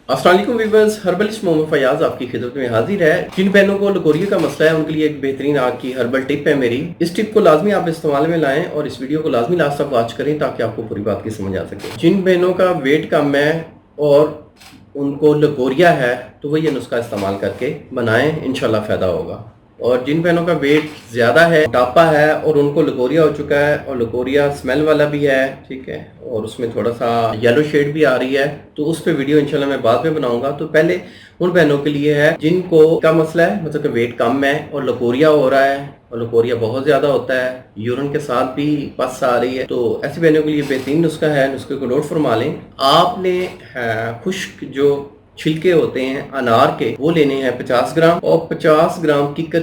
अस्सलाम वालेकुम viewers, herbalist Mohammad Fayaz आपकी खिदमत में हाजिर है। जिन बहनों को लकोरिया का मसला है उनके लिए एक बेहतरीन आग की हर्बल टिप है मेरी। इस टिप को लाजमी आप इस्तेमाल में लाएं और इस वीडियो को लाजमी लास्ट तक वॉच करें ताकि आपको पूरी बात की समझ आ सके। जिन बहनों का वेट कम है और उनको लकोरिया है तो वो ये नुस्खा इस्तेमाल करके बनाएं, इंशाल्लाह फ़ायदा होगा। और जिन बहनों का वेट ज़्यादा है, मोटापा है और उनको लकोरिया हो चुका है और लकोरिया स्मेल वाला भी है, ठीक है, और उसमें थोड़ा सा येलो शेड भी आ रही है, तो उस पे वीडियो इंशाल्लाह मैं बाद में बनाऊंगा। तो पहले उन बहनों के लिए है जिनको का मसला है, मतलब कि वेट कम है और लकोरिया हो रहा है और लकोरिया बहुत ज़्यादा होता है, यूरिन के साथ भी पस आ रही है, तो ऐसी बहनों के लिए बेहतरीन नुस्खा है। नुस्खे को नोट फरमा लें। आपने खुश्क जो छिलके होते हैं अनार के वो लेने हैं 50 ग्राम और 50 ग्राम किक्कर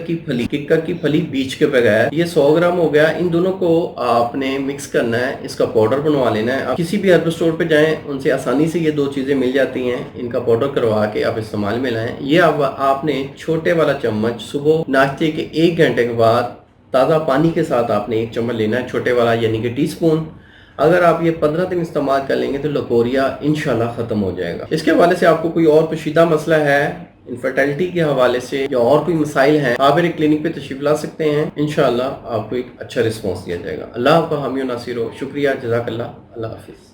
की फली बीच के बगैर, ये 100 ग्राम हो गया। इन दोनों को आपने मिक्स करना है, इसका पाउडर बनवा लेना है। आप किसी भी हर्बल स्टोर पे जाएं, उनसे आसानी से ये दो चीज़ें मिल जाती हैं। इनका पाउडर करवा के आप इस्तेमाल में लाएं। ये आपने छोटे वाला चम्मच सुबह नाश्ते के 1 घंटे के बाद ताज़ा पानी के साथ आपने 1 चम्मच लेना है, छोटे वाला यानी कि टीस्पून। अगर आप ये 15 दिन इस्तेमाल कर लेंगे तो लकोरिया इंशाल्लाह ख़त्म हो जाएगा। इसके हवाले से आपको कोई और पेचीदा मसला है, इनफर्टिलिटी के हवाले से या और कोई मसाइल हैं, आप मेरे क्लिनिक पे तशरीफ ला सकते हैं। इंशाल्लाह आपको एक अच्छा रिस्पॉन्स दिया जाएगा। अल्लाह आपका हामी और नासिर हो। शुक्रिया, जज़ाकल्लाह, अल्लाह हाफिज़।